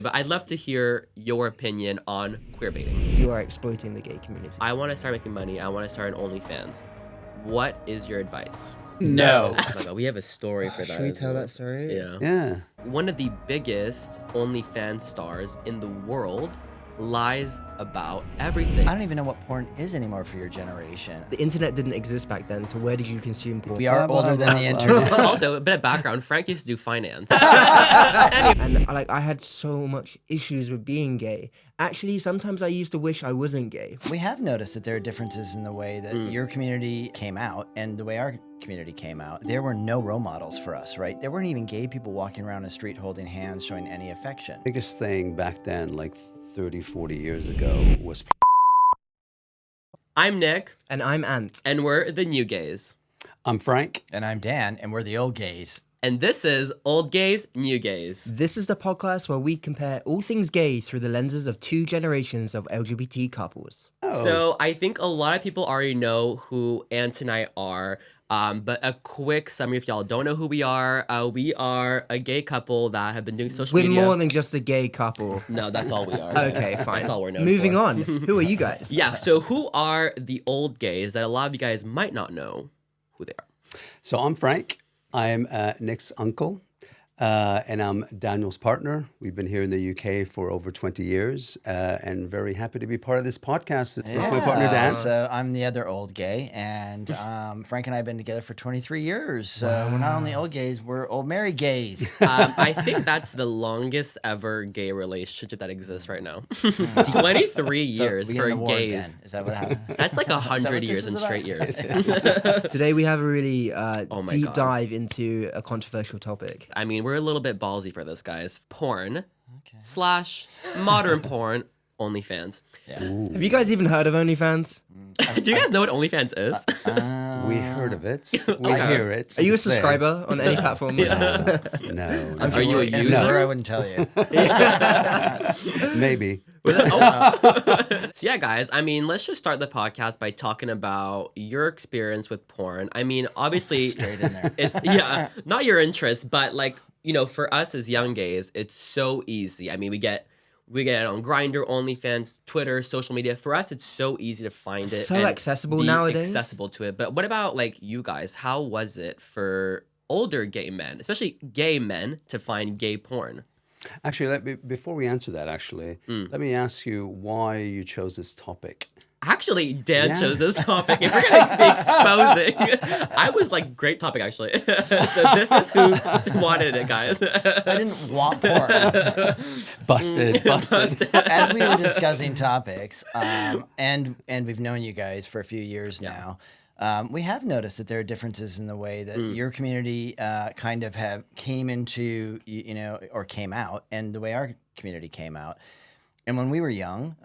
But I'd love to hear your opinion on queerbaiting. You are exploiting the gay community. I want to start making money. I want to start an OnlyFans. What is your advice? No. Oh my God, we have a story for that. Should we as tell well. that story? Yeah. Yeah. One of the biggest OnlyFans stars in the world lies about everything. I don't even know what porn is anymore for your generation. The internet didn't exist back then, so where did you consume porn? We are older than the internet. Also, a bit of background. Frank used to do finance. And I had so much issues with being gay. Actually, sometimes I used to wish I wasn't gay. We have noticed that there are differences in the way that your community came out and the way our community came out. There were no role models for us, right? There weren't even gay people walking around the street holding hands, showing any affection. Biggest thing back then, like 30, 40 years ago, was... I'm Nick, And I'm Ant. and we're the new gays. I'm Frank. And I'm Dan, and we're the old gays. And this is Old Gays, New Gays. This is the podcast where we compare all things gay through the lenses of 2 generations of LGBT couples. So I think a lot of people already know who Ant and I are. But a quick summary if y'all don't know who we are a gay couple that have been doing social We're media. more than just a gay couple. No, that's all we are. Okay, fine. That's all we're known Moving for. on. Who are you guys? Yeah, so who are the old gays that a lot of you guys might not know who they are? So I'm Frank. I'm Nick's uncle, and I'm Daniel's partner. We've been here in the UK for over 20 years, and very happy to be part of this podcast. This is my partner, Dan. So I'm the other old gay, and Frank and I have been together for 23 years. So we're not only old gays, we're old married gays. I think that's the longest ever gay relationship that exists right now. 23 years we get for an award gays. then. Is that what happened? That's like 100 this years is in about? straight years. Today we have a really Oh my deep God. dive into a controversial topic. I mean, we're a little bit ballsy for this, guys. Porn / modern porn, OnlyFans. Have you guys even heard of OnlyFans? Do you guys know what OnlyFans is? We heard of it. We Okay. hear it. Are you a It's there. subscriber on any platforms? No. Are you a If you user? were, I wouldn't tell you. Maybe. So yeah, guys, I mean, let's just start the podcast by talking about your experience with porn. I mean, obviously, Straight in there. it's, not your interest, but like, you know, for us as young gays, it's so easy. I mean, we get it on Grindr, OnlyFans, Twitter, social media. For us, it's so easy to find it. So and accessible be nowadays. accessible to it. But what about like you guys? How was it for older gay men, especially gay men, to find gay porn? Actually, before we answer that, let me ask you why you chose this topic. Actually, Dan Yeah. chose this topic. If we're going to be exposing, I was like, great topic, actually. So this is who wanted it, guys. I didn't want porn. Busted. As we were discussing topics, and we've known you guys for a few years now, we have noticed that there are differences in the way that your community kind of came into, or came out, and the way our community came out. And when we were young,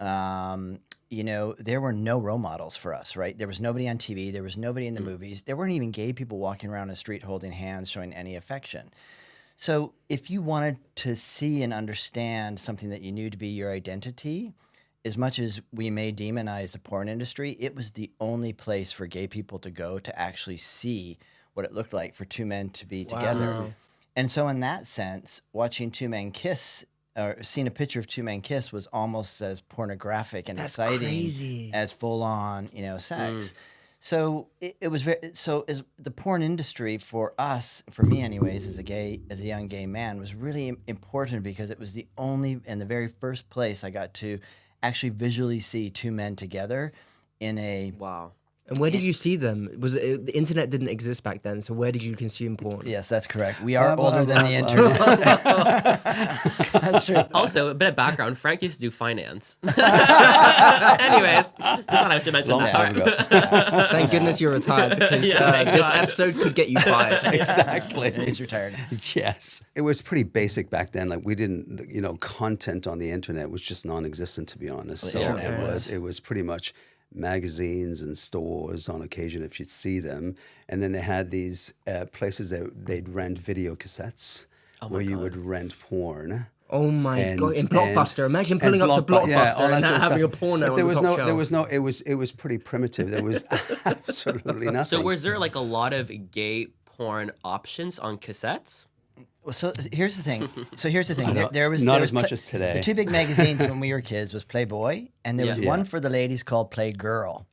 there were no role models for us, right? There was nobody on TV. There was nobody in the movies. There weren't even gay people walking around the street holding hands, showing any affection. So if you wanted to see and understand something that you knew to be your identity, as much as we may demonize the porn industry, it was the only place for gay people to go to actually see what it looked like for two men to be together. And so in that sense, watching two men kiss or seeing a picture of two men kiss was almost as pornographic and That's exciting crazy. as full-on, sex. So it was very. So as the porn industry for us, for me anyways, as a young gay man, was really important because it was the only and the very first place I got to actually visually see two men together in a. Wow. And where did you see them? The internet didn't exist back then, so where did you consume porn? Yes, that's correct. We are older than the internet. That's true. Also, a bit of background. Frank used to do finance. Anyways, just thought I should mention Long that. time ago. Thank goodness you're retired because Yeah, thank this God. episode could get you fired. Exactly. He's retired. Yes. It was pretty basic back then. Like we didn't, content on the internet was just non-existent, to be honest. So it was pretty much magazines and stores on occasion if you'd see them. And then they had these places that they'd rent video cassettes where you would rent porn. Oh my And- god! In Blockbuster, imagine pulling and up to Blockbuster yeah, all that and sort of having a stuff. porno But there on was the no, top there shelf. was no. It was pretty primitive. There was absolutely nothing. So was there like a lot of gay porn options on cassettes? So here's the thing. There was Not there as was much as today. The two big magazines when we were kids was Playboy, and there was one for the ladies called Playgirl.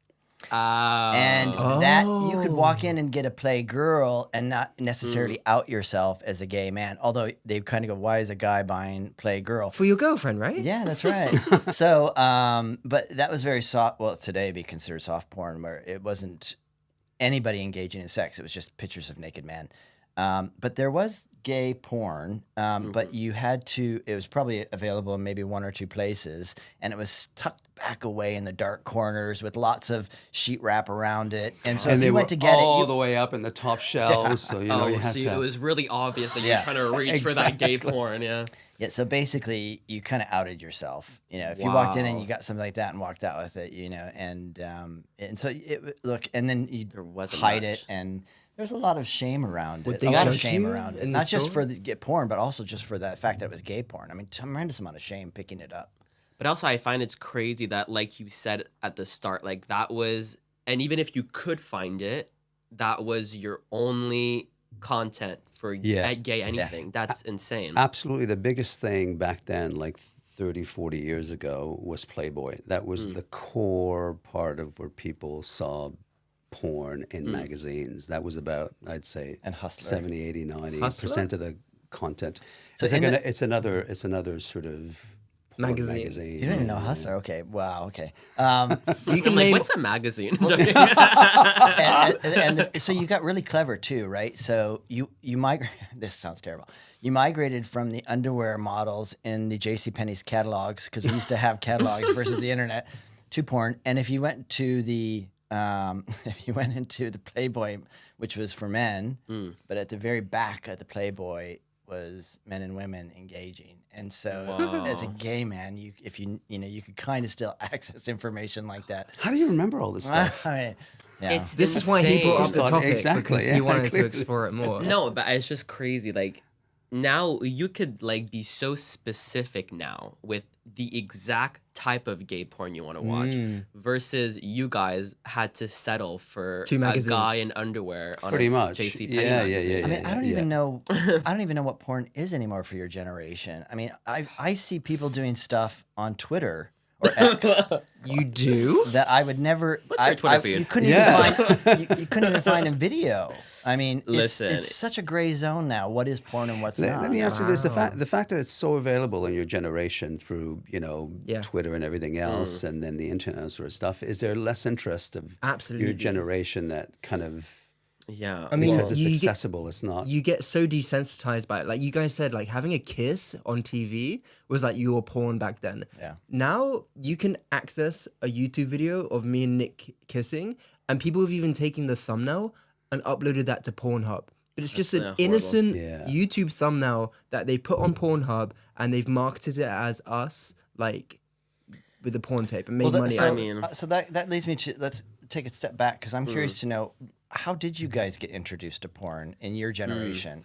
And that you could walk in and get a Playgirl and not necessarily out yourself as a gay man. Although they kind of go, "Why is a guy buying Playgirl?" For your girlfriend, right? Yeah, that's right. So, but that was very soft. Well, today it'd be considered soft porn, where it wasn't anybody engaging in sex. It was just pictures of naked men. But there was gay porn, but you had to, it was probably available in maybe one or two places, and it was tucked back away in the dark corners with lots of sheet wrap around it. And so And if they you were went to get all it, the way up in the top shelves, so you know you had so to. it was really obvious that you're trying to reach for that gay porn, yeah, so basically you kind of outed yourself. You know, if you walked in and you got something like that and walked out with it, you know, and so look, and then you hide it, and there's a lot of shame around it. they A lot of judge shame you around it, in the not just store? for the get porn, but also just for the fact that it was gay porn. I mean, tremendous amount of shame picking it up. But also, I find it's crazy that, like you said at the start, like that was, and even if you could find it, that was your only content for gay anything. That's insane. Absolutely. The biggest thing back then, like 30, 40 years ago, was Playboy. That was the core part of where people saw porn in magazines. That was about, I'd say, And Hustler. 70, 80, 90% of the content. So So in it's another sort of porn Magazine. You don't even know Hustler? Okay, wow, okay. You I'm can like, name what's a magazine? and so you got really clever too, right? So you migrated. This sounds terrible. You migrated from the underwear models in the JCPenney's catalogs, because we used to have catalogs versus the internet, to porn. And if you went to the if you went into the Playboy, which was for men, but at the very back of the Playboy was men and women engaging. And so as a gay man, you could kind of still access information like that. How do you remember all this stuff? I mean, yeah. This is why he brought up the Thought- topic, exactly, because yeah, he wanted to clearly. explore it more. No, but it's just crazy. Like now you could like be so specific now with the exact type of gay porn you want to watch versus you guys had to settle for Two a magazines. guy in underwear on Pretty a much. JCPenney Yeah, magazine. I mean, I don't even know. I don't even know what porn is anymore for your generation. I mean, I see people doing stuff on Twitter or X You do? that I would never. What's your Twitter feed? You couldn't Yeah. even find. You couldn't even find in video. I mean, Listen. it's such a gray zone now. What is porn and what's not? Let me ask you this: the fact that it's so available in your generation through Yeah. Twitter and everything else, and then the internet and sort of stuff, is there less interest of Absolutely. your generation that kind of Yeah. I mean, because it's you get- accessible, it's not. You get so desensitized by it. Like you guys said, like having a kiss on TV was like your porn back then. Yeah. Now you can access a YouTube video of me and Nick kissing, and people have even taken the thumbnail and uploaded that to Pornhub. But it's just an horrible. innocent Yeah. YouTube thumbnail that they put on Pornhub, and they've marketed it as us, like with the porn tape, and made money so- out I of it. mean- so that leads me to, let's take a step back, because I'm curious to know, how did you guys get introduced to porn in your generation?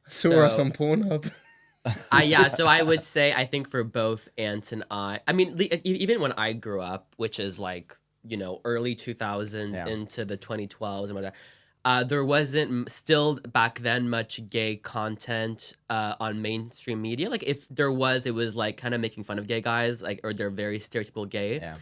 Saw us on Pornhub. Yeah, so I would say I think for both Ant and I mean, even when I grew up, which is like, early 2000s into the 2012s and whatever, there wasn't still back then much gay content on mainstream media. Like if there was, it was like kind of making fun of gay guys, like, or they're very stereotypical gay. Yeah.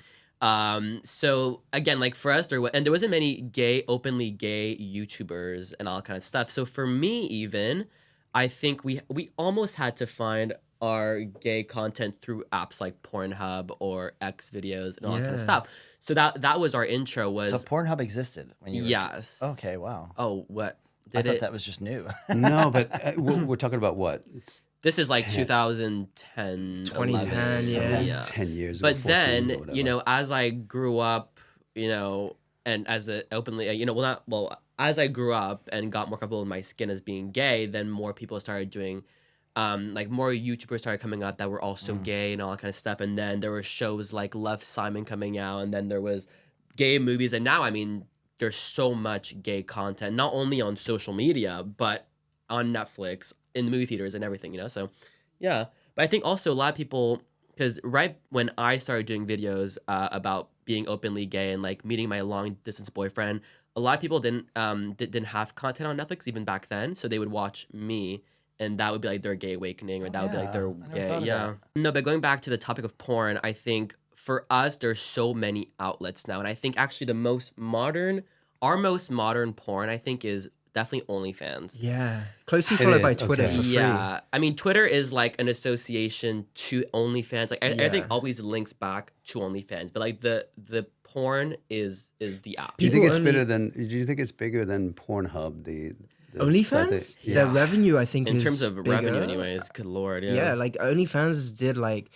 So again, like for us, there wasn't many openly gay YouTubers and all kind of stuff. So for me, even, I think we almost had to find our gay content through apps like Pornhub or X videos and all that kind of Yeah. stuff. So that was our intro. Was So Pornhub existed when you were yes. Okay, wow. Oh, what? I Did thought it? that was just new. No, but we're talking about what? It's This is like 2010, 2010, 11, yeah. 10 years ago. But 14 or then, whatever. as I grew up, and as a openly, as I grew up and got more comfortable with my skin as being gay, then more people started doing, like more YouTubers started coming out that were also gay and all that kind of stuff. And then there were shows like Love Simon coming out, and then there was gay movies. And now, I mean, there's so much gay content, not only on social media, but on Netflix, in the movie theaters and everything, So, yeah. But I think also a lot of people, because right when I started doing videos about being openly gay and like meeting my long distance boyfriend, a lot of people didn't have content on Netflix even back then. So they would watch me and that would be like their gay awakening, or that would be like their I never gay. thought of Yeah. that. No, but going back to the topic of porn, I think for us, there's so many outlets now, and I think actually our most modern porn, I think, is definitely OnlyFans. Yeah, closely followed by is, Twitter okay. for free. Yeah, I mean, Twitter is like an association to OnlyFans. Like everything always links back to OnlyFans, but like the porn is the app. Do you think People it's only- bigger than? Do you think it's bigger than Pornhub? The OnlyFans, yeah. their revenue I think In is terms of revenue, bigger. anyways. Good lord, Yeah, like OnlyFans did like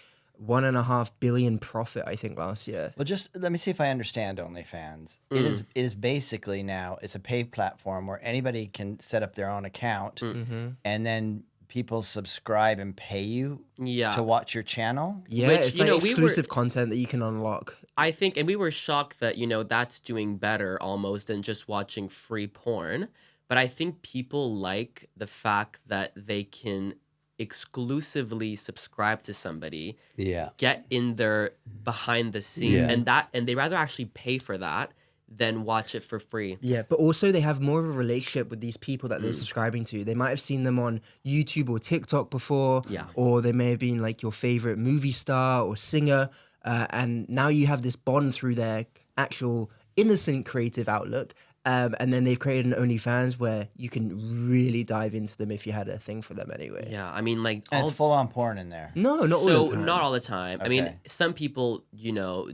1.5 billion profit I think last year. Well, just let me see if I understand OnlyFans. It is basically now it's a paid platform where anybody can set up their own account, and then people subscribe and pay you Yeah. to watch your channel. Yeah, Which, it's you like know, we were- exclusive content that you can unlock. I think, and we were shocked that, that's doing better almost than just watching free porn. But I think people like the fact that they can exclusively subscribe to somebody, Yeah. get in their behind the scenes, Yeah. and they rather actually pay for that than watch it for free. Yeah, but also they have more of a relationship with these people that they're subscribing to. They might have seen them on YouTube or TikTok before, Yeah. or they may have been like your favorite movie star or singer, and now you have this bond through their actual innocent creative outlook. And then they've created an OnlyFans where you can really dive into them if you had a thing for them anyway. Yeah, I mean, like And it's full on porn in there. No, not all so the time. not all the time. I mean, Okay. some people,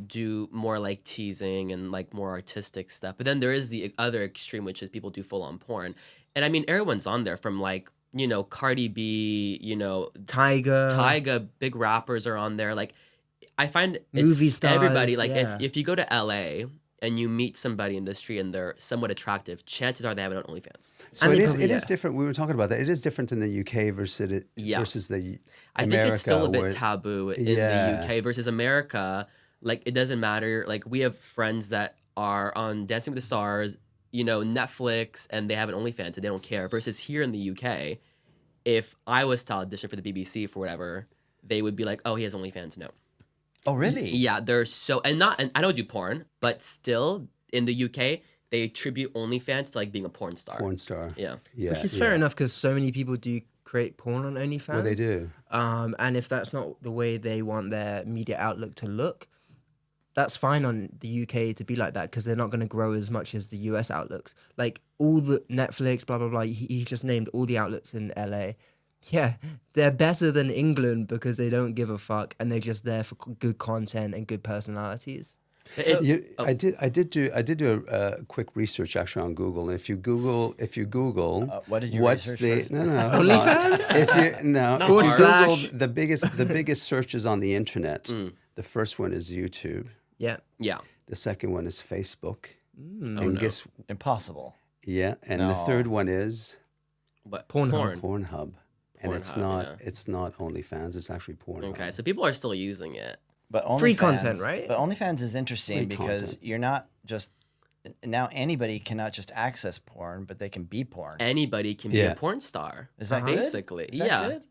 do more like teasing and like more artistic stuff. But then there is the other extreme, which is people do full on porn. And I mean, everyone's on there from like, Cardi B, Tyga, big rappers are on there. Like, I find it's Movie stars, everybody. Like, yeah. if you go to LA and you meet somebody in the street and they're somewhat attractive, chances are they have it on OnlyFans. So And it they is. probably- It is yeah. different. We were talking about that. It is different in the UK versus Yeah. versus the I America. think it's still a bit where- taboo in Yeah. the UK versus America. Like, it doesn't matter. Like, we have friends that are on Dancing with the Stars, Netflix, and they have an OnlyFans and they don't care. Versus here in the UK, if I was to audition for the BBC for whatever, they would be like, "Oh, he has OnlyFans." No. Oh, really? Yeah, they're so and I don't do porn, but still in the UK they attribute OnlyFans to like being a porn star. porn star. Yeah. Yeah. Which is yeah. fair enough because so many people do create porn on OnlyFans. Well, they do. And if that's not the way they want their media outlook to look, that's fine on the UK to be like that because they're not going to grow as much as the US outlooks. Like all the Netflix, blah, blah, blah. He just named all the outlets in LA. Yeah, they're better than England because they don't give a fuck and they're just there for good content and good personalities. I did do a quick research actually on Google, and if you Google, What did you what's research the no OnlyFans? if you no if Forward you slash. Google the biggest searches on the internet, the first one is YouTube, Yeah. Yeah. the second one is Facebook, and no. guess Impossible. yeah, and the No. third one is But Pornhub. Pornhub, and it's Pornhub, not it's not OnlyFans, it's actually Pornhub. Okay, so people are still using it. But Free OnlyFans- content, right? But OnlyFans is interesting Free because content. you're not just now anybody cannot just access porn, but they can be porn. Anybody can be Yeah. a porn star. Is that good? basically? Is that Yeah. good?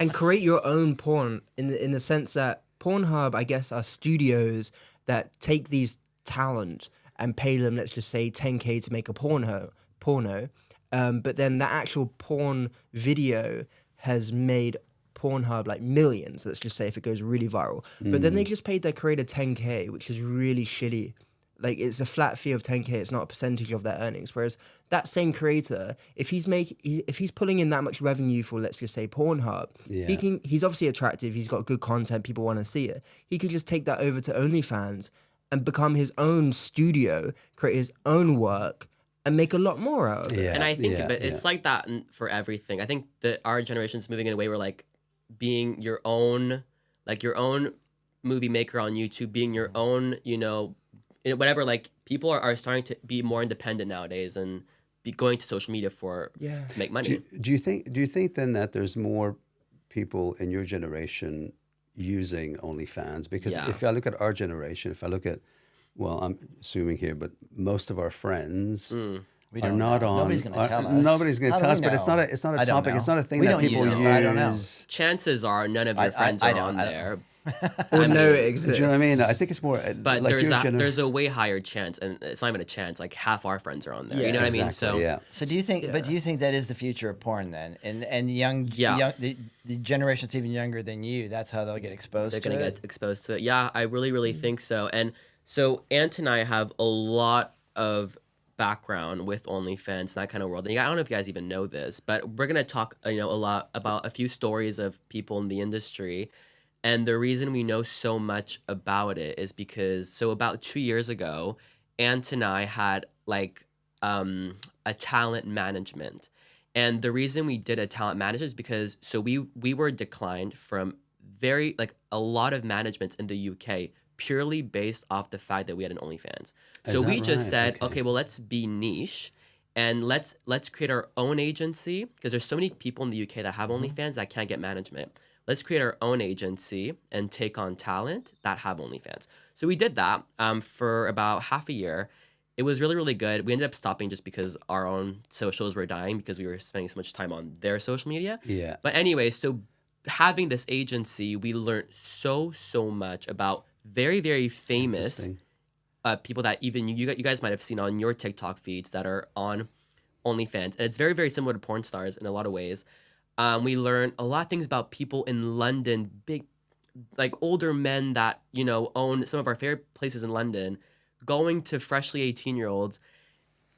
And create your own porn in the sense that Pornhub, I guess, are studios that take these talent and pay them, let's just say, 10K to make a porno. But then the actual porn video has made Pornhub like millions, let's just say, if it goes really viral. But then they just paid their creator 10K, which is really shitty. Like, it's a flat fee of 10K. It's not a percentage of their earnings. Whereas that same creator, if he's pulling in that much revenue for, let's just say, Pornhub, Yeah. he's obviously attractive. He's got good content. People want to see it. He could just take that over to OnlyFans and become his own studio, create his own work, and make a lot more out of it. Yeah, And I think, yeah, but it's like that for everything. I think that our generation's moving in a way where like being your own movie maker on YouTube, being your own, whatever. Like people are starting to be more independent nowadays and be going to social media to make money. Do you think then that there's more people in your generation using OnlyFans? Because Yeah. if I look at our generation, well, I'm assuming here, but most of our friends We are don't not know. on. Nobody's going to tell us. Nobody's going How to do tell we us, but it's know? not a I don't topic. It's know. not a thing We that don't people use use. it. I don't know. Chances are none of your friends I are don't- on I don't- there. or I know mean, it exists. Do you know what I mean? I think it's more. But like there's a way higher chance, and it's not even a chance. Like half our friends are on there. Yeah. You know what I mean? Exactly, So yeah. So do you think? But do you think that is the future of porn then? And young, the generation that's even younger than you, that's how they'll get exposed. they're to gonna it? get exposed to it. Yeah, I really think so. And so Ant and I have a lot of background with OnlyFans and that kind of world. And I don't know if you guys even know this, but we're gonna talk, a lot about a few stories of people in the industry. And the reason we know so much about it is because about 2 years ago, Ant and I had like a talent management. And the reason we did a talent management is because we were declined from a lot of managements in the UK purely based off the fact that we had an OnlyFans. So we just said, okay, well, let's be niche and let's create our own agency, because there's so many people in the UK that have OnlyFans that can't get management. Let's create our own agency and take on talent that have OnlyFans. So we did that for about half a year. It was really good. We ended up stopping just because our own socials were dying because we were spending so much time on their social media. Yeah. But anyway, so having this agency, we learned so much about very famous people that even you guys might have seen on your TikTok feeds that are on OnlyFans. And it's very similar to porn stars in a lot of ways. We learned a lot of things about people in London, big, like older men that, own some of our favorite places in London, going to freshly 18-year-olds.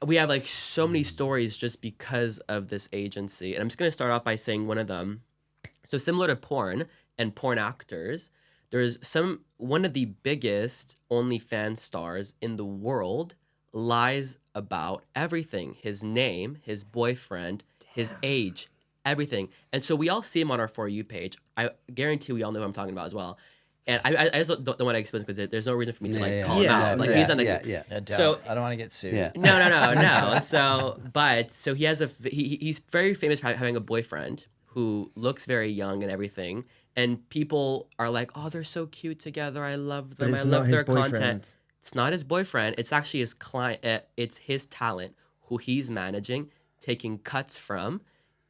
We have like so many stories just because of this agency. And I'm just going to start off by saying one of them. So similar to porn and porn actors, there's one of the biggest OnlyFans stars in the world lies about everything. His name, his boyfriend, his age, everything. And so we all see him on our For You page. I guarantee we all know who I'm talking about as well. And I just don't want to explain because there's no reason for me to call him out. Like he's on the So I don't want to get sued. Yeah. No. So he has he's very famous for having a boyfriend who looks very young and everything. And people are like, oh, they're so cute together. I love them. I love their content. It's not his boyfriend. It's actually his client. It's his talent who he's managing, taking cuts from,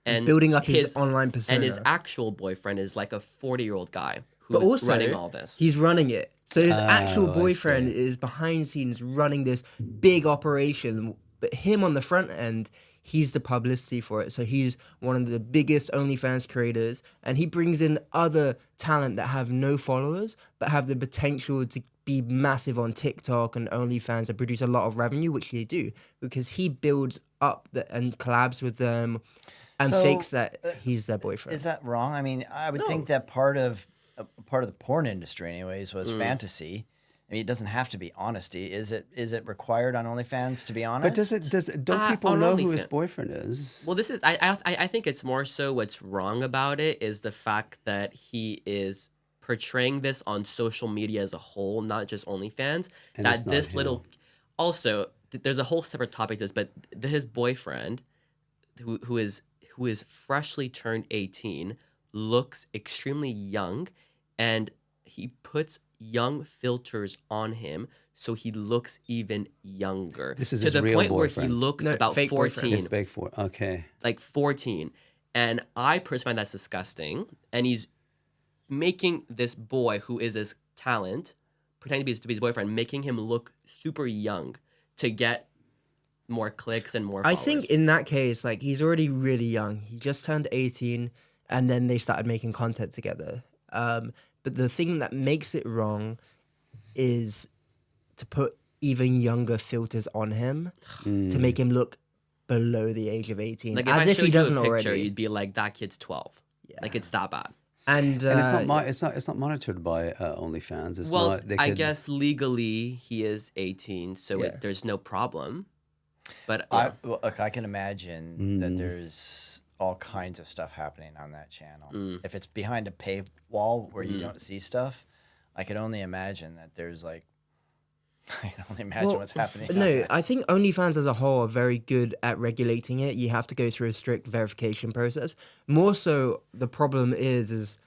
and building up his online persona. And his actual boyfriend is like a 40-year-old guy who's running all this. He's running it. So his actual boyfriend is behind the scenes running this big operation, but him on the front end, he's the publicity for it. So he's one of the biggest OnlyFans creators, and he brings in other talent that have no followers, but have the potential to be massive on TikTok and OnlyFans and produce a lot of revenue, which they do, because he builds up and collabs with them and fakes that he's their boyfriend. Is that wrong? I mean, I would think that part of the porn industry anyways was fantasy. I mean, it doesn't have to be honesty. Is it required on OnlyFans to be honest? But don't people know who his boyfriend is? Well, this is I think it's more so what's wrong about it is the fact that he is portraying this on social media as a whole, not just OnlyFans. And that this little also there's a whole separate topic to this, but his boyfriend, who is freshly turned 18, looks extremely young, and he puts young filters on him so he looks even younger. This is to his the real point boyfriend. where he looks about fake 14. It's big for okay. Like 14. And I personally find that's disgusting. And he's making this boy who is his talent, pretending to be his boyfriend, making him look super young to get more clicks and more followers. I think in that case, like, he's already really young. He just turned 18, and then they started making content together. But the thing that makes it wrong is to put even younger filters on him to make him look below the age of 18, like as if he doesn't picture, already. you'd be like, that kid's 12. Yeah. Like, it's that bad. And it's not monitored by OnlyFans. It's well, not, I guess legally he is 18, so there's no problem. But I can imagine that there's all kinds of stuff happening on that channel. If it's behind a paywall where you don't see stuff, I could only imagine that there's like, I can only imagine what's happening. No, I think OnlyFans as a whole are very good at regulating it. You have to go through a strict verification process. More so, the problem is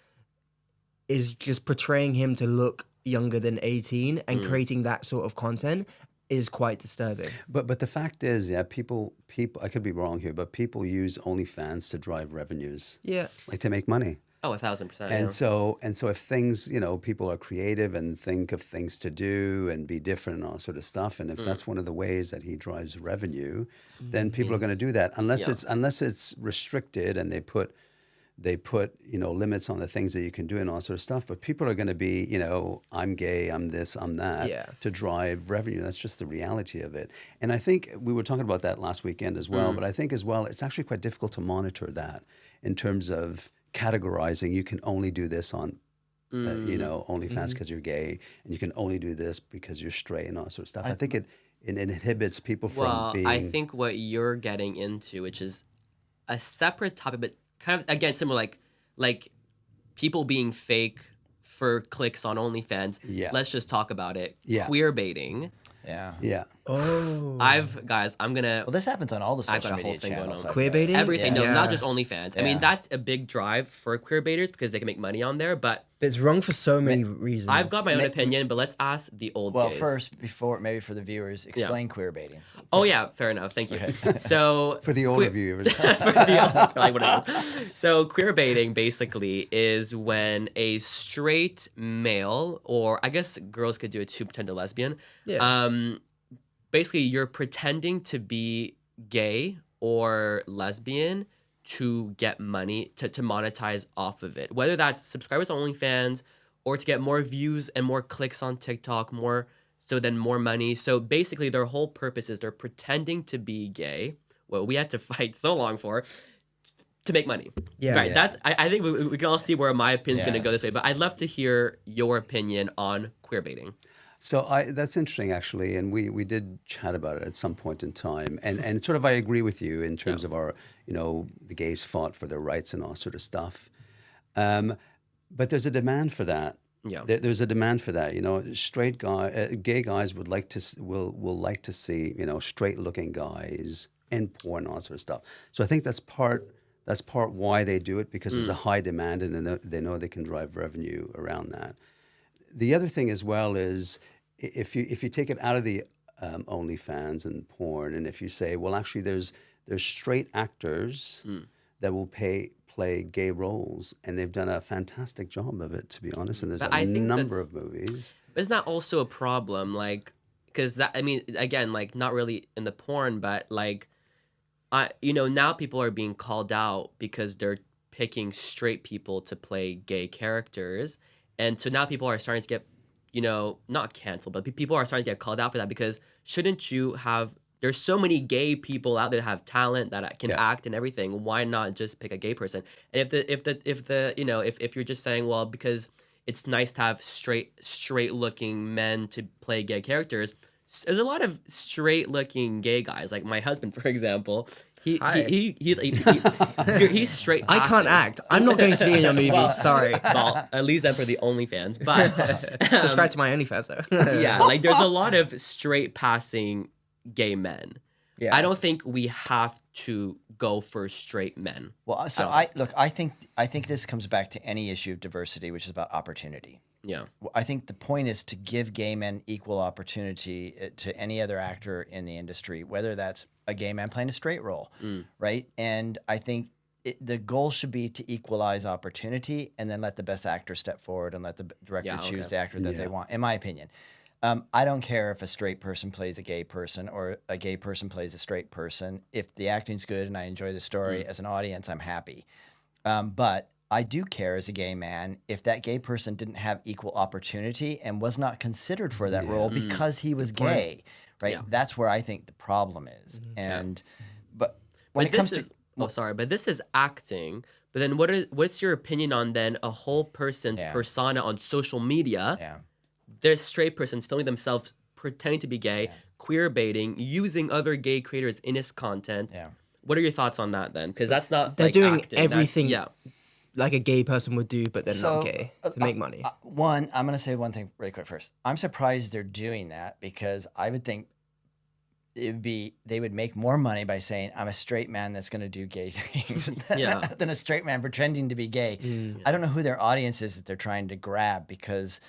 just portraying him to look younger than 18 and creating that sort of content is quite disturbing. But the fact is, people I could be wrong here, but people use OnlyFans to drive revenues. Yeah. Like to make money. Oh, 1,000%. And yeah. so if things, people are creative and think of things to do and be different and all sort of stuff, and if that's one of the ways that he drives revenue, then people are going to do that unless it's restricted and they put limits on the things that you can do and all sort of stuff. But people are going to be, I'm gay, I'm this, I'm that, to drive revenue. That's just the reality of it. And I think we were talking about that last weekend as well. But I think as well, it's actually quite difficult to monitor that in terms of categorizing. You can only do this on, OnlyFans because you're gay, and you can only do this because you're straight and all that sort of stuff. I think it inhibits people from being. I think what you're getting into, which is a separate topic, but kind of again similar, like people being fake for clicks on OnlyFans. Yeah. Let's just talk about it. Yeah. Queer baiting. Yeah. Yeah. Oh. I'm gonna. Well, this happens on all the I've social got a whole media thing going channels. on. Queer baiting? Everything. Yeah. No, not just OnlyFans. I mean, Yeah. that's a big drive for queer baiters because they can make money on there. But It's wrong for so many reasons. I've got my own opinion. But let's ask the old Well, gays. first, before maybe for the viewers, explain queer baiting. Oh yeah, fair enough. Thank you. So For the older queer- viewers. for the like, whatever. So queer baiting basically is when a straight male, or I guess girls could do it too, pretend they're lesbian. Yeah. Basically you're pretending to be gay or lesbian to get money, to monetize off of it. Whether that's subscribers on OnlyFans or to get more views and more clicks on TikTok, more money. So basically their whole purpose is they're pretending to be gay, what we had to fight so long for, to make money. Yeah. Right. Yeah. That's I think we can all see where my opinion's gonna go Yes. this way, but I'd love to hear your opinion on queer baiting. So that's interesting, actually, and we did chat about it at some point in time, and sort of I agree with you in terms of our, the gays fought for their rights and all sort of stuff, but there's a demand for that. Yeah. There's a demand for that. Straight gay guys would like to will like to see straight looking guys in porn and all sort of stuff. So I think that's part why they do it, because there's a high demand and they know they can drive revenue around that. The other thing as well is if you take it out of the OnlyFans and porn, and if you say, well, actually, there's straight actors that will play gay roles, and they've done a fantastic job of it, to be honest. And there's But a I think number that's- of movies. But isn't that also a problem? Like, because that, I mean, again, like not really in the porn, but like, now people are being called out because they're picking straight people to play gay characters. And so now people are starting to get, not canceled, but people are starting to get called out for that, because shouldn't you have, there's so many gay people out there that have talent that can act and everything. Why not just pick a gay person? And if you're just saying, well, because it's nice to have straight looking men to play gay characters, there's a lot of straight looking gay guys. Like my husband, for example, he's straight. I can't act. I'm not going to be in your movie. Sorry. Well, at least then for the OnlyFans, but Subscribe to my OnlyFans though. yeah, like there's a lot of straight passing gay men. Yeah. I don't think we have to go for straight men. Well, so I think this comes back to any issue of diversity, which is about opportunity. Yeah. I think the point is to give gay men equal opportunity to any other actor in the industry, whether that's a gay man playing a straight role, right? And I think the goal should be to equalize opportunity, and then let the best actor step forward and let the director choose the actor that they want, in my opinion. I don't care if a straight person plays a gay person or a gay person plays a straight person. If the acting's good and I enjoy the story as an audience, I'm happy. But I do care as a gay man if that gay person didn't have equal opportunity and was not considered for that role because he was gay, right? Yeah. That's where I think the problem is. And but when But it comes this to is, but this is acting. But then what's your opinion on then a whole person's persona on social media? They're straight persons filming themselves pretending to be gay, queer baiting, using other gay creators in his content. What are your thoughts on that then? Because that's not They're like doing acting. That's- everything yeah. like a gay person would do, but they're So, not gay to make money. One, I'm going to say one thing really quick first. I'm surprised they're doing that, because I would think they would make more money by saying I'm a straight man that's going to do gay things than a straight man pretending to be gay. I don't know who their audience is that they're trying to grab, because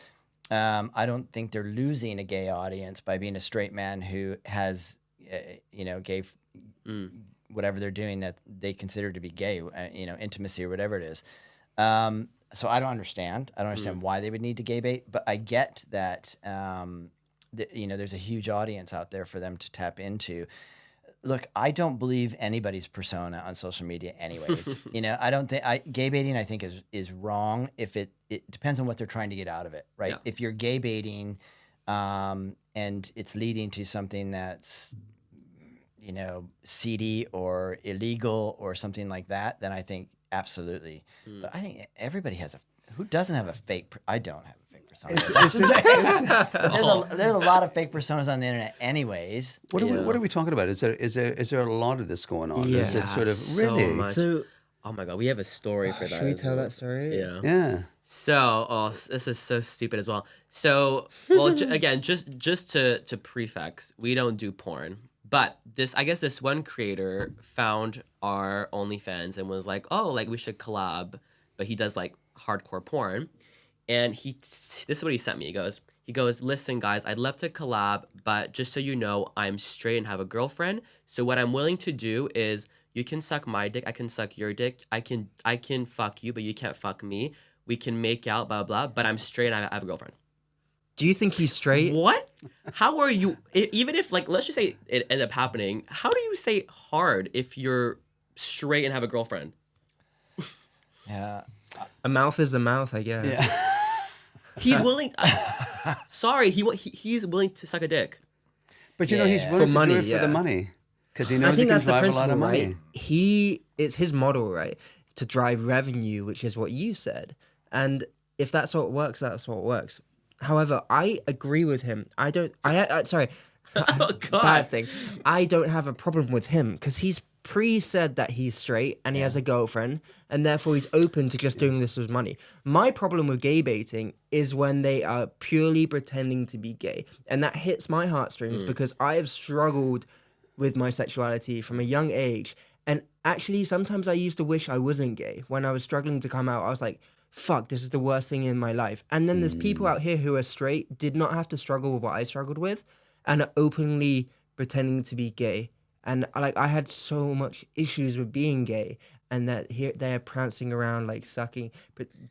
I don't think they're losing a gay audience by being a straight man who has gay whatever they're doing that they consider to be gay, intimacy or whatever it is. So I don't understand. I don't understand why they would need to gay bait, but I get that, there's a huge audience out there for them to tap into. Look, I don't believe anybody's persona on social media anyways. I don't think gay baiting I think is wrong if it depends on what they're trying to get out of it, right? Yeah. If you're gay baiting and it's leading to something that's seedy or illegal or something like that, then I think absolutely. But I think everybody who doesn't have a fake I don't have a fake persona. There's a lot of fake personas on the internet anyways. What are we talking about? Is there a lot of this going on? Yeah. Is it sort of So really? much. So Oh my god, we have a story for that. should we as tell well. that story? Yeah. Yeah. So, this is so stupid as well. So, well, again, just to prefix, we don't do porn, but I guess this one creator found our OnlyFans and was like, oh, like we should collab, but he does like hardcore porn, and this is what he sent me. He goes, listen, guys, I'd love to collab, but just so you know, I'm straight and have a girlfriend. So what I'm willing to do is you can suck my dick, I can suck your dick, I can fuck you, but you can't fuck me. We can make out, blah, blah, but I'm straight and I have a girlfriend. Do you think he's straight? What? How are you, even if, like, let's just say it ended up happening, how do you say hard if you're straight and have a girlfriend? Yeah. A mouth is a mouth, I guess. Yeah. He's willing, sorry, he's willing to suck a dick. But he's Yeah. willing For to money, do it for yeah. the money because he I knows he think can that's the drive a lot principle, of money. right? It's his model, right? To drive revenue, which is what you said. And if that's what works, that's what works. However, I agree with him. Sorry. Oh, God. Bad thing. I don't have a problem with him because he's said that he's straight and he has a girlfriend and therefore he's open to just doing this with money. My problem with gay baiting is when they are purely pretending to be gay. And that hits my heartstrings because I have struggled with my sexuality from a young age. And actually, sometimes I used to wish I wasn't gay. When I was struggling to come out, I was like, fuck, this is the worst thing in my life. And then there's people out here who are straight, did not have to struggle with what I struggled with, and are openly pretending to be gay. And I had so much issues with being gay, and that here they're prancing around like sucking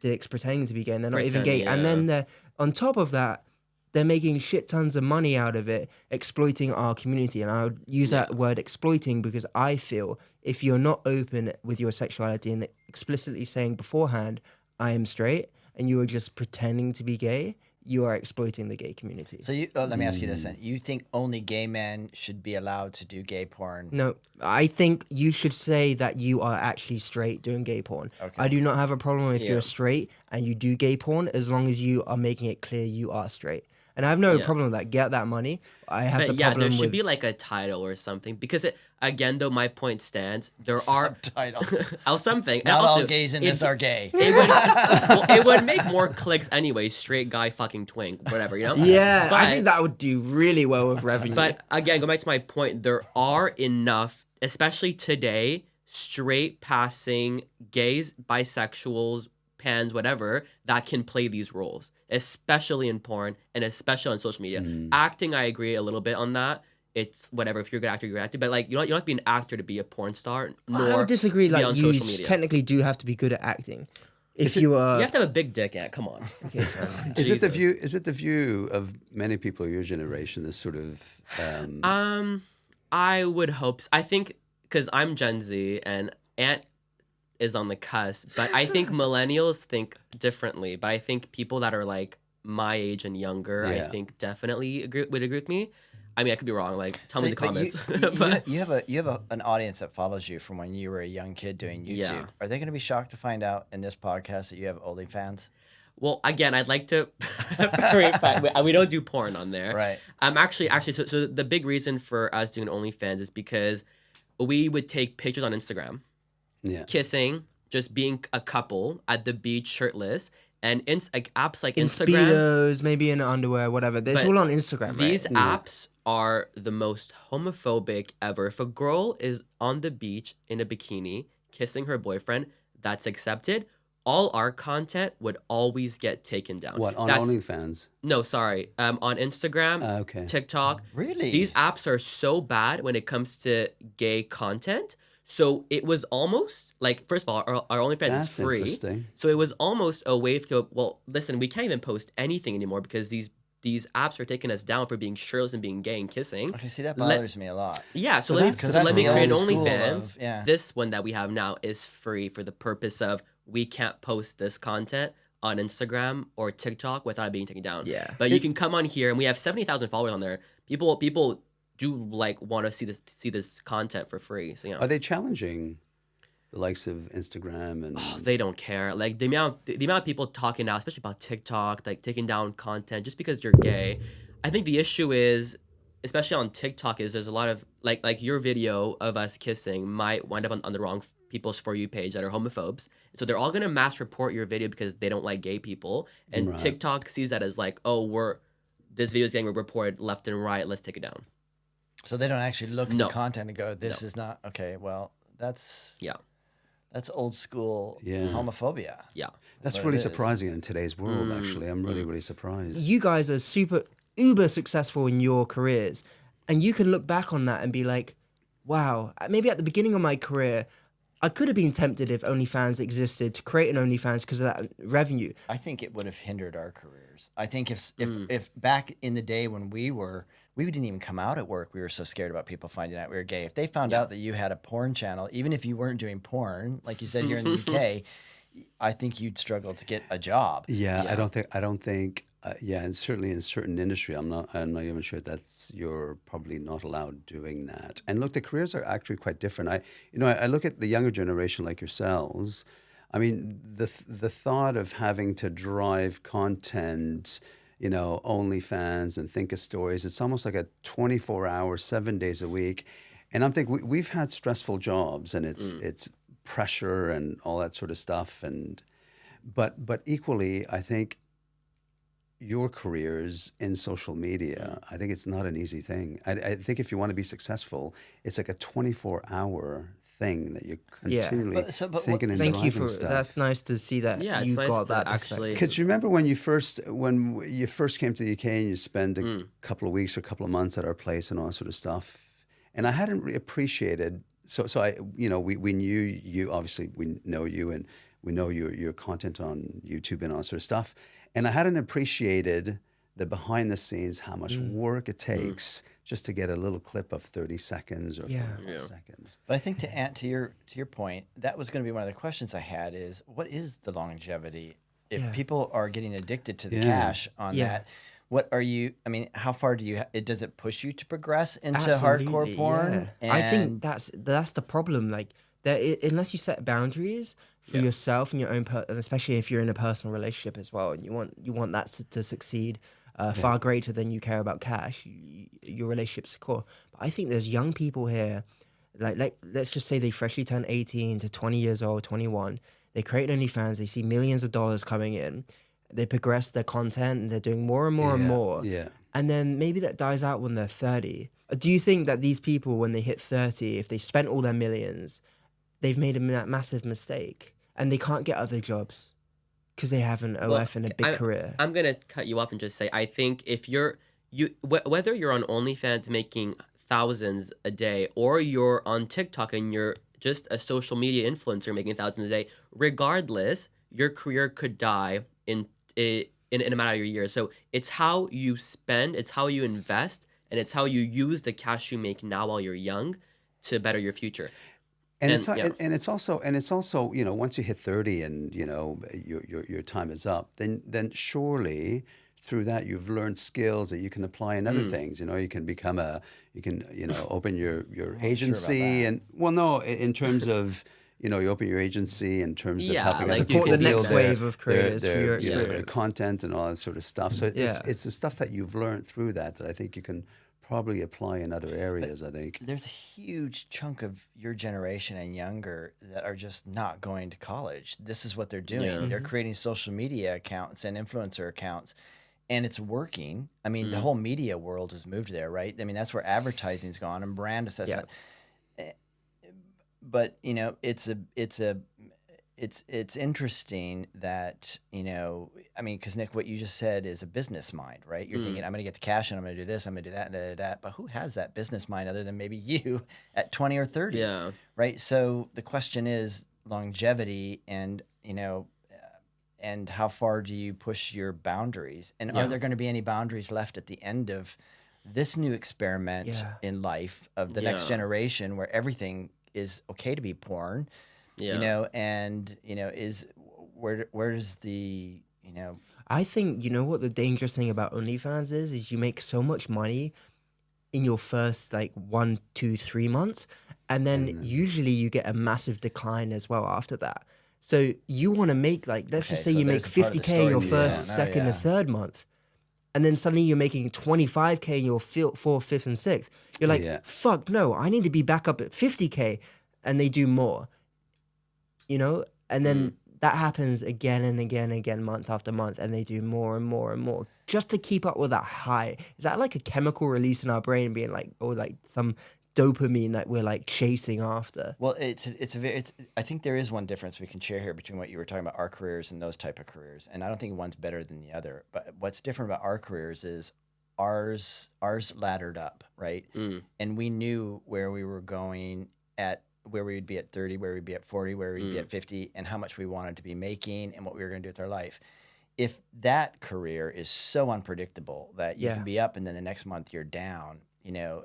dicks, pretending to be gay, and they're not even gay. Pretending, And yeah. then they're on top of that, they're making shit tons of money out of it, exploiting our community. And I would use that word exploiting because I feel if you're not open with your sexuality and explicitly saying beforehand, I am straight, and you are just pretending to be gay, you are exploiting the gay community. So let me ask you this then. You think only gay men should be allowed to do gay porn? No, I think you should say that you are actually straight doing gay porn. Okay. I do not have a problem if Yeah. you're straight and you do gay porn as long as you are making it clear you are straight. And I have no problem with that. Get that money. I have But the yeah, problem there should with... be like a title or something because again, though, my point stands. There are Subtitle. something. And Not also, all gays in this are gay. It would make more clicks anyway. Straight guy fucking twink, whatever, you know. Yeah, But- I think that would do really well with revenue. But again, go back to my point. There are enough, especially today, straight passing gays, bisexuals, pans, whatever, that can play these roles, especially in porn and especially on social media. Acting, I agree a little bit on that. It's whatever. If you're a good actor, you're a good actor. But like, you don't have to be an actor to be a porn star. Nor I would disagree. be Like, on you social media. technically do have to be good at acting. If you are... You have to have a big dick. Yeah, come on. Okay, fair enough. Is it the Jesus. view? Is it the view of many people of your generation? This sort of I would hope so. I think because I'm Gen Z and Aunt is on the cusp, but I think millennials think differently. But I think people that are like my age and younger, I Yeah. think definitely would agree with me. I mean, I could be wrong. Like, tell me in the but comments. You have an audience that follows you from when you were a young kid doing YouTube. Yeah. Are they going to be shocked to find out in this podcast that you have OnlyFans? Well, again, I'd like to clarify. We don't do porn on there. Right. Actually, so the big reason for us doing OnlyFans is because we would take pictures on Instagram, yeah. kissing, just being a couple at the beach, shirtless, and like apps like in Instagram. Speedos, maybe in underwear, whatever. It's But all on Instagram, right? These apps are the most homophobic ever. If a girl is on the beach in a bikini kissing her boyfriend, that's accepted. All our content would always get taken down. What on That's- OnlyFans? No, sorry. On Instagram, Okay. TikTok. Really? These apps are so bad when it comes to gay content. So it was almost like, first of all, our OnlyFans That's is free. interesting. So it was almost a way to go, well, listen, we can't even post anything anymore because these apps are taking us down for being shirtless and being gay and kissing. Okay, see, that bothers me a lot. Yeah, so, So let me, that's- so that's let me the create an old school OnlyFans. yeah. This one that we have now is free for the purpose of we can't post this content on Instagram or TikTok without it being taken down. Yeah. But you can come on here, and we have 70,000 followers on there. People do like want to see this content for free. So Are they challenging the likes of Instagram and? they don't care. Like the amount of people talking now, especially about TikTok, like taking down content just because you're gay. I think the issue is, especially on TikTok, is there's a lot of like your video of us kissing might wind up on the wrong people's For You page that are homophobes. So they're all gonna mass report your video because they don't like gay people, and Right. TikTok sees that as like, oh, this video is getting reported left and right. Let's take it down. So they don't actually look at No. the content and go, "This is not okay." Well, that's old school Yeah. homophobia. Yeah. That's what really it is. surprising in today's world. Actually, I'm really surprised. You guys are super uber successful in your careers, and you can look back on that and be like, wow, maybe at the beginning of my career I could have been tempted, if OnlyFans existed, to create an OnlyFans because of that revenue. I think it would have hindered our careers. I think if back in the day when we didn't even come out at work, we were so scared about people finding out we were gay. If they found out that you had a porn channel, even if you weren't doing porn, like you said, you're in the UK, I think you'd struggle to get a job. Yeah, I don't think. Yeah, and certainly in certain industry, I'm not even sure you're probably not allowed doing that. And look, the careers are actually quite different. I look at the younger generation like yourselves. I mean, the thought of having to drive content, OnlyFans and think of stories, it's almost like a 24-hour, 7 days a week. And I'm thinking we've had stressful jobs, and it's pressure and all that sort of stuff. But equally, I think your careers in social media, I think it's not an easy thing. I think if you want to be successful, it's like a 24-hour thing that you're continually thinking and Thank you driving for stuff. That's nice to see that it's you nice got to that actually. Because you remember when you first came to the UK and you spent a couple of weeks or a couple of months at our place and all that sort of stuff, and I hadn't really appreciated. So I we knew you, obviously we know you, and we know your content on YouTube and all that sort of stuff. And I hadn't appreciated the behind the scenes, how much work it takes just to get a little clip of 30 seconds or 45 seconds. But I think to add to your point, that was going to be one of the questions I had is, what is the longevity? If people are getting addicted to the cash on that, what are you, I mean, how far do you, does it push you to progress into hardcore porn? Yeah. I think that's the problem. Like, unless you set boundaries for yourself and your own, and especially if you're in a personal relationship as well, and you want that to succeed far greater than you care about cash, your relationship's secure. But I think there's young people here, like let's just say they freshly turned 18 to 20 years old, 21. They create OnlyFans. They see millions of dollars coming in. They progress their content, and they're doing more and more and more. Yeah. And then maybe that dies out when they're 30. Do you think that these people, when they hit 30, if they spent all their millions, they've made a massive mistake and they can't get other jobs because they have an OF and a big career? I'm gonna cut you off and just say, I think if whether you're on OnlyFans making thousands a day, or you're on TikTok and you're just a social media influencer making thousands a day, regardless, your career could die in a matter of years. So it's how you spend, it's how you invest, and it's how you use the cash you make now while you're young to better your future. And it's also once you hit 30 and your time is up, then surely through that you've learned skills that you can apply in other things. You can open your agency in terms of you open your agency in terms of helping like support the next build wave of creators for your experience, their content and all that sort of stuff. So it's the stuff that you've learned through that I think you can probably apply in other areas. I think there's a huge chunk of your generation and younger that are just not going to college. This is what they're doing. Yeah. They're creating social media accounts and influencer accounts, and it's working. I mean, the whole media world has moved there, right? I mean, that's where advertising's gone and brand assessment. But it's it's interesting that, you know, I mean, because Nick, what you just said is a business mind, right? You're thinking, I'm going to get the cash and I'm going to do this, I'm going to do that, and da. But who has that business mind other than maybe you at 20 or 30? Yeah. Right. So the question is longevity, and, you know, and how far do you push your boundaries? And are there going to be any boundaries left at the end of this new experiment in life of the next generation, where everything is okay to be porn? You know, and, you know, where's the, you know. I think, you know what the dangerous thing about OnlyFans is you make so much money in your first like 1, 2, 3 months, and then usually you get a massive decline as well after that. So you want to make, like, let's just say you make 50K your first, second, and third month, and then suddenly you're making 25K in your fourth, fifth, and sixth. You're like, fuck no, I need to be back up at 50K, and they do more. You know, and then that happens again and again, month after month, and they do more and more and more just to keep up with that high. Is that like a chemical release in our brain being like, or like some dopamine that we're like chasing after? Well, it's I think there is one difference we can share here between what you were talking about, our careers and those type of careers, and I don't think one's better than the other. But what's different about our careers is ours laddered up, right? And we knew where we were going at. Where we would be at 30, where we'd be at 40, where we'd be at 50, and how much we wanted to be making and what we were going to do with our life. If that career is so unpredictable that you can be up and then the next month you're down, you know,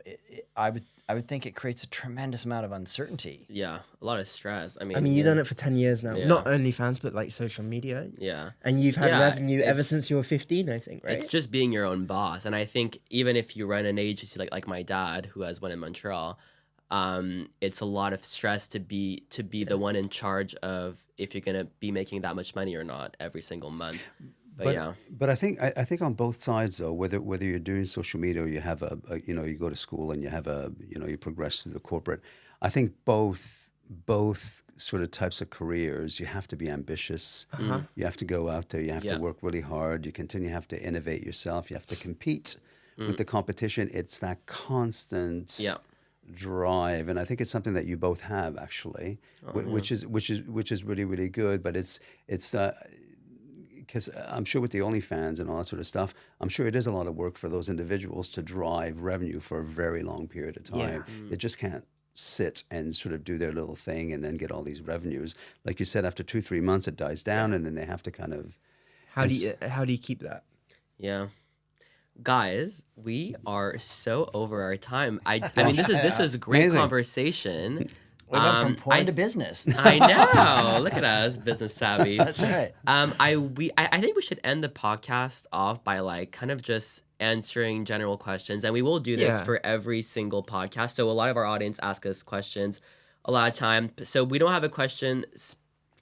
I would think it creates a tremendous amount of uncertainty. Yeah, a lot of stress. I mean, you've done it for 10 years now. Not OnlyFans, but like social media. Yeah. And you've had revenue ever since you were 15, I think, right? It's just being your own boss. And I think even if you run an agency like my dad, who has one in Montreal, it's a lot of stress to be the one in charge of if you're gonna be making that much money or not every single month. But I think on both sides though, whether you're doing social media or you have a you know, you go to school and you have you progress through the corporate, I think both sort of types of careers, you have to be ambitious. You have to go out there. You have to work really hard. You have to innovate yourself. You have to compete with the competition. It's that constant drive, and I think it's something that you both have actually, which is really, really good. But it's because I'm sure with the OnlyFans and all that sort of stuff, I'm sure it is a lot of work for those individuals to drive revenue for a very long period of time. They just can't sit and sort of do their little thing and then get all these revenues. Like you said, after 2-3 months it dies down, and then they have to kind of. How do you keep that? Yeah. Guys, we are so over our time. I mean, this was great conversation. We went from porn to business. I know. Look at us, business savvy. That's right. I think we should end the podcast off by like kind of just answering general questions, and we will do this for every single podcast. So a lot of our audience ask us questions a lot of time. So we don't have a question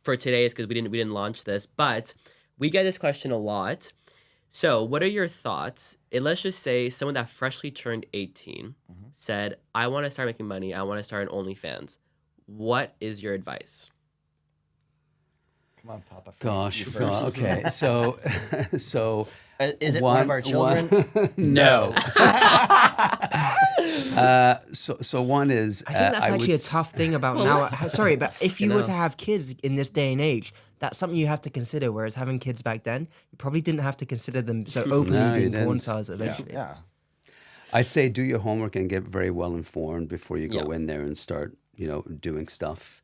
for today because we didn't launch this, but we get this question a lot. So what are your thoughts? Let's just say someone that freshly turned 18 said, I want to start making money. I want to start an OnlyFans. What is your advice? Come on, Papa. Gosh. Okay. So is it one of our children? No. So one is. I think that's actually a tough thing about now. Sorry, but if you were to have kids in this day and age, that's something you have to consider. Whereas having kids back then, you probably didn't have to consider them so openly being porn stars eventually. Yeah. I'd say do your homework and get very well informed before you go in there and start, doing stuff.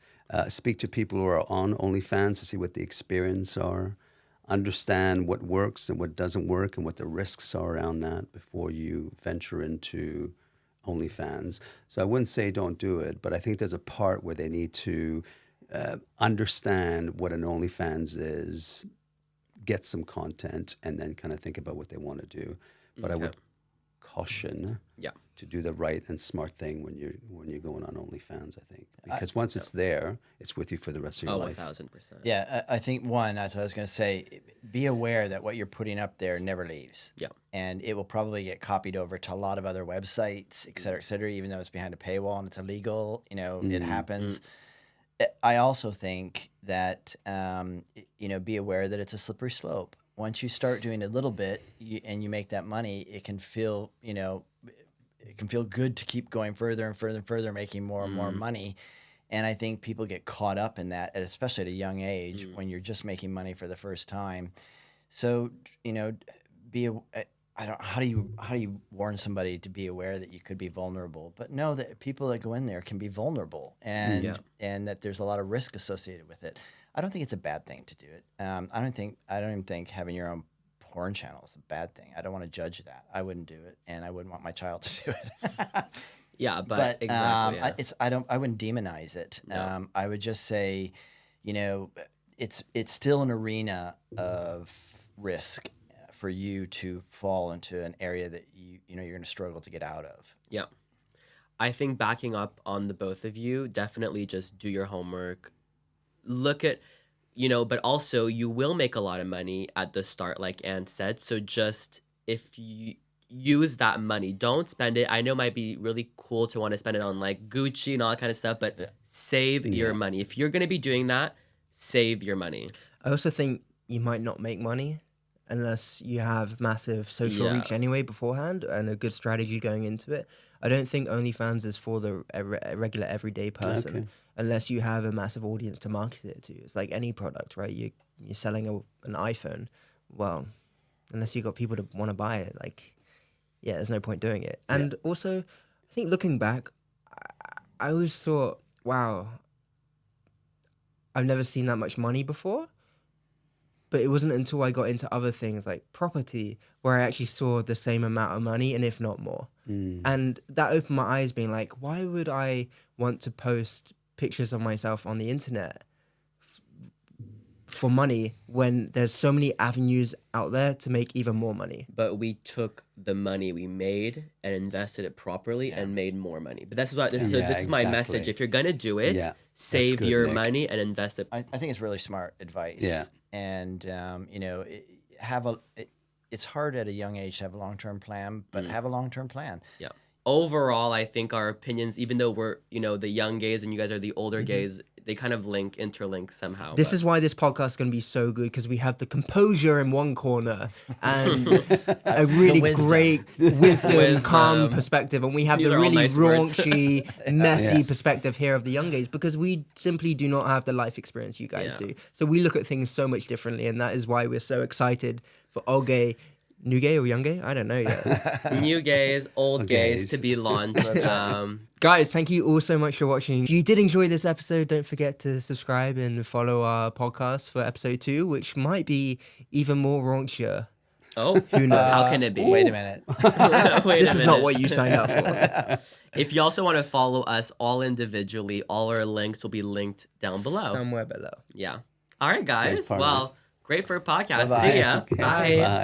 Speak to people who are on OnlyFans to see what the experience are. Understand what works and what doesn't work and what the risks are around that before you venture into OnlyFans. So I wouldn't say don't do it, but I think there's a part where they need to understand what an OnlyFans is, get some content, and then kind of think about what they want to do. But I would caution to do the right and smart thing when you're going on OnlyFans, I think. Because once it's there, it's with you for the rest of your life. 1,000%. Yeah, I think that's what I was going to say. Be aware that what you're putting up there never leaves. Yeah. And it will probably get copied over to a lot of other websites, et cetera, even though it's behind a paywall and it's illegal. It happens. I also think that, be aware that it's a slippery slope. Once you start doing a little bit and you make that money, it can feel, it can feel good to keep going further and further and further, making more and more money. And I think people get caught up in that, especially at a young age when you're just making money for the first time. So, you know, how do you warn somebody to be aware that you could be vulnerable, but know that people that go in there can be vulnerable, and that there's a lot of risk associated with it. I don't think it's a bad thing to do it. I don't even think having your own porn channel is a bad thing. I don't want to judge that. I wouldn't do it, and I wouldn't want my child to do it. Yeah, but exactly. I wouldn't demonize it. No. I would just say, you know, it's still an arena of risk for you to fall into an area that you know you're going to struggle to get out of. Yeah. I think backing up on the both of you, definitely just do your homework. Look at, you know, but also you will make a lot of money at the start, like Anne said. So just if you use that money, don't spend it. I know it might be really cool to want to spend it on like Gucci and all that kind of stuff, but save your money. If you're going to be doing that, save your money. I also think you might not make money unless you have massive social reach anyway beforehand and a good strategy going into it. I don't think OnlyFans is for the regular everyday person unless you have a massive audience to market it to. It's like any product, right? You're selling an iPhone. Well, unless you got people to want to buy it, like, yeah, there's no point doing it. And also, I think looking back, I always thought, wow, I've never seen that much money before. But it wasn't until I got into other things like property where I actually saw the same amount of money and if not more. And that opened my eyes being like, why would I want to post pictures of myself on the internet for money when there's so many avenues out there to make even more money? But we took the money we made and invested it properly and made more money. But this is my message. If you're going to do it, save your money and invest it. I think it's really smart advice. Yeah. And, you know, it's hard at a young age to have a long-term plan, but have a long-term plan. Yeah. Overall, I think our opinions, even though we're, you know, the young gays and you guys are the older gays, they kind of interlink somehow. This is why this podcast is going to be so good, because we have the composure in one corner and a really great wisdom, calm perspective. And we have the really nice raunchy, messy perspective here of the young gays, because we simply do not have the life experience you guys do. So we look at things so much differently. And that is why we're so excited for old gay, new gay or young gay? I don't know yet. New gays, old gays to be launched. Guys, thank you all so much for watching. If you did enjoy this episode, don't forget to subscribe and follow our podcast for episode 2, which might be even more raunchier. Oh, who knows? How can it be? Wait a minute. This is not what you signed up for. If you also want to follow us all individually, all our links will be linked down below. Somewhere below. Yeah. All right, guys. Great Well, great for a podcast. Bye-bye. See ya. Okay, Bye. Bye.